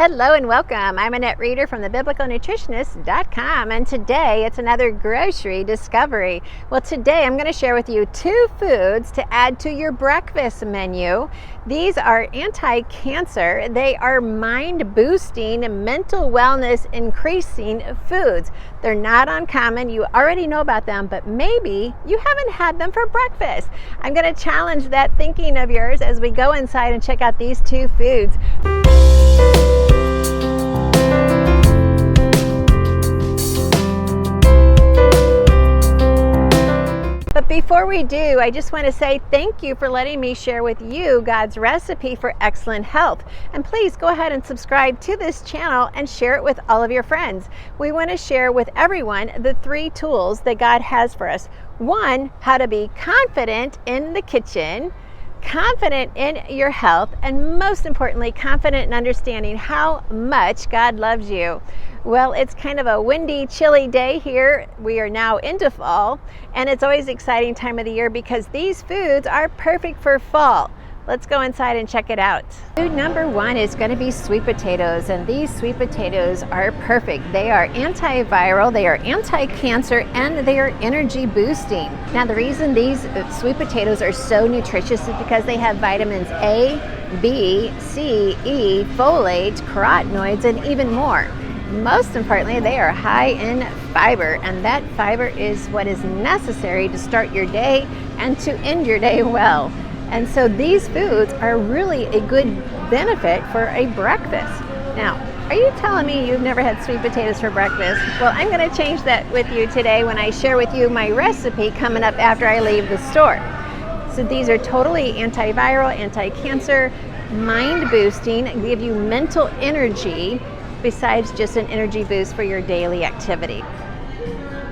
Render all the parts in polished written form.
Hello and welcome. I'm Annette Reeder from thebiblicalnutritionist.com, and today it's another grocery discovery. Well, today I'm going to share with you 2 foods to add to your breakfast menu. These are anti-cancer, they are mind-boosting, mental wellness increasing foods. They're not uncommon, you already know about them, but maybe you haven't had them for breakfast. I'm going to challenge that thinking of yours as we go inside and check out these 2 foods. But before we do, I just want to say thank you for letting me share with you God's recipe for excellent health. And please go ahead and subscribe to this channel and share it with all of your friends. We want to share with everyone the 3 tools that God has for us. 1, how to be confident in the kitchen, confident in your health, and most importantly, confident in understanding how much God loves you. Well, it's kind of a windy, chilly day here. We are now into fall, and it's always an exciting time of the year because these foods are perfect for fall. Let's go inside and check it out. Food number 1 is going to be sweet potatoes, and these sweet potatoes are perfect. They are antiviral, they are anti-cancer, and they are energy boosting. Now, the reason these sweet potatoes are so nutritious is because they have vitamins A, B, C, E, folate, carotenoids, and even more. Most importantly, they are high in fiber, and that fiber is what is necessary to start your day and to end your day well. And so these foods are really a good benefit for a breakfast. Now, are you telling me you've never had sweet potatoes for breakfast? Well, I'm going to change that with you today when I share with you my recipe coming up after I leave the store. So these are totally antiviral, anti-cancer, mind boosting, give you mental energy besides just an energy boost for your daily activity.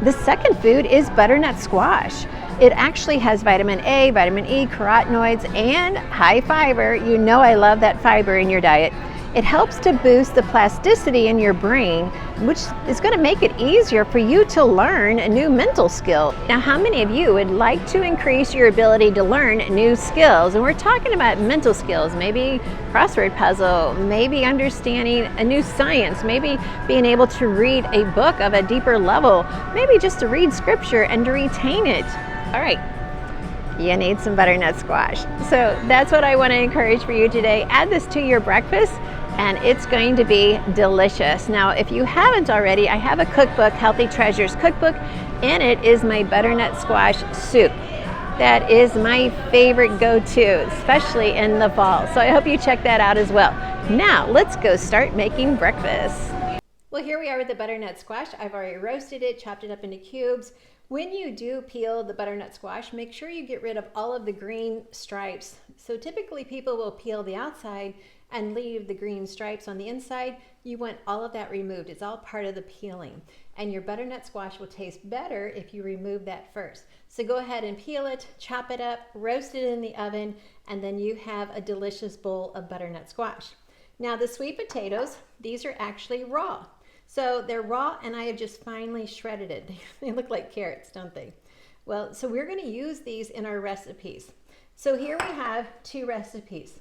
The second food is butternut squash. It actually has vitamin A, vitamin E, carotenoids, and high fiber. You know I love that fiber in your diet. It helps to boost the plasticity in your brain, which is going to make it easier for you to learn a new mental skill. Now, how many of you would like to increase your ability to learn new skills? And we're talking about mental skills, maybe crossword puzzle, maybe understanding a new science, maybe being able to read a book of a deeper level, maybe just to read scripture and to retain it. All right, you need some butternut squash. So that's what I want to encourage for you today. Add this to your breakfast and it's going to be delicious. Now, if you haven't already, I have a cookbook, Healthy Treasures cookbook. In it is my butternut squash soup. That is my favorite go-to, especially in the fall. So I hope you check that out as well. Now, let's go start making breakfast. Well, here we are with the butternut squash. I've already roasted it, chopped it up into cubes. When you do peel the butternut squash, make sure you get rid of all of the green stripes. So typically people will peel the outside and leave the green stripes on the inside. You want all of that removed. It's all part of the peeling. And your butternut squash will taste better if you remove that first. So go ahead and peel it, chop it up, roast it in the oven, and then you have a delicious bowl of butternut squash. Now the sweet potatoes, these are actually raw. So they're raw and I have just finely shredded it. They look like carrots, don't they? Well, so we're going to use these in our recipes. So here we have 2 recipes.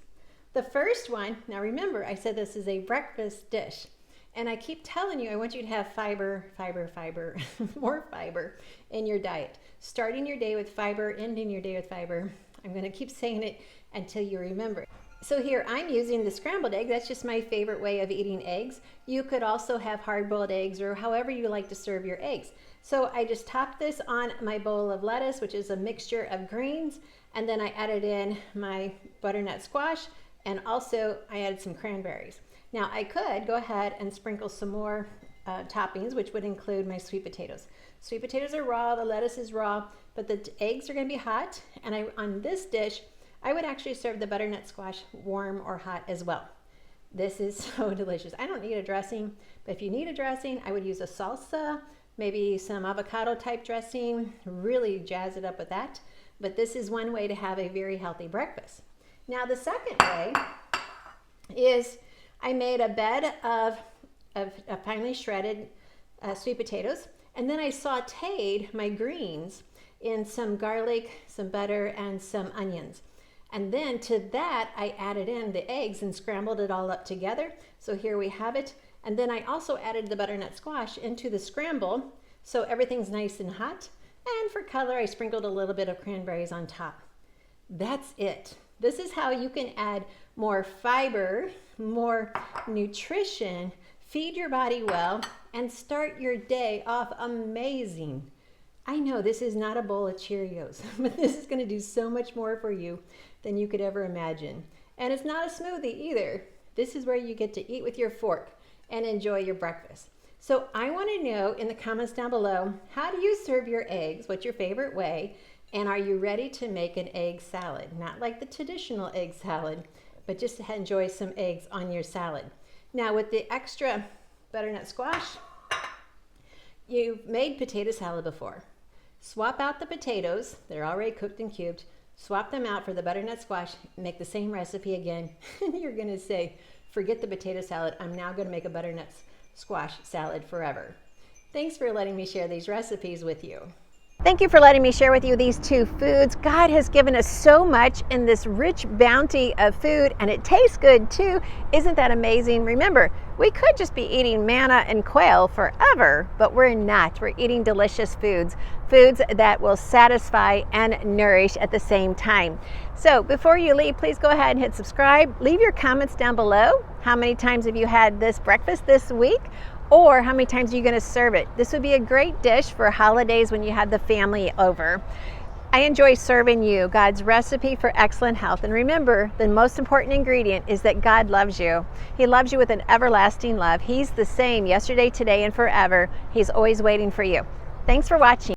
The first one, now remember I said this is a breakfast dish. And I keep telling you I want you to have fiber, fiber, fiber, more fiber in your diet. Starting your day with fiber, ending your day with fiber. I'm going to keep saying it until you remember it. So here I'm using the scrambled egg. That's just my favorite way of eating eggs. You could also have hard-boiled eggs or however you like to serve your eggs. So I just topped this on my bowl of lettuce, which is a mixture of greens, and then I added in my butternut squash, and also I added some cranberries. Now I could go ahead and sprinkle some more toppings, which would include my sweet potatoes. Sweet potatoes are raw, the lettuce is raw, but the eggs are going to be hot, and on this dish, I would actually serve the butternut squash warm or hot as well. This is so delicious. I don't need a dressing, but if you need a dressing, I would use a salsa, maybe some avocado type dressing, really jazz it up with that. But this is one way to have a very healthy breakfast. Now the second way is I made a bed of finely shredded sweet potatoes, and then I sauteed my greens in some garlic, some butter, and some onions. And then to that, I added in the eggs and scrambled it all up together. So here we have it. And then I also added the butternut squash into the scramble, so everything's nice and hot. And for color, I sprinkled a little bit of cranberries on top. That's it. This is how you can add more fiber, more nutrition, feed your body well, and start your day off amazing. I know this is not a bowl of Cheerios, but this is going to do so much more for you than you could ever imagine. And it's not a smoothie either. This is where you get to eat with your fork and enjoy your breakfast. So I want to know in the comments down below, how do you serve your eggs? What's your favorite way? And are you ready to make an egg salad? Not like the traditional egg salad, but just to enjoy some eggs on your salad. Now with the extra butternut squash, you've made potato salad before. Swap out the potatoes, they're already cooked and cubed, swap them out for the butternut squash, make the same recipe again, and you're gonna say, forget the potato salad, I'm now gonna make a butternut squash salad forever. Thanks for letting me share these recipes with you. Thank you for letting me share with you these two foods. God has given us so much in this rich bounty of food, and it tastes good too. Isn't that amazing? Remember, we could just be eating manna and quail forever, but we're not. We're eating delicious foods, foods that will satisfy and nourish at the same time. So before you leave, please go ahead and hit subscribe. Leave your comments down below. How many times have you had this breakfast this week? Or how many times are you going to serve it? This would be a great dish for holidays when you have the family over. I enjoy serving you God's recipe for excellent health. And remember, the most important ingredient is that God loves you. He loves you with an everlasting love. He's the same yesterday, today, and forever. He's always waiting for you. Thanks for watching.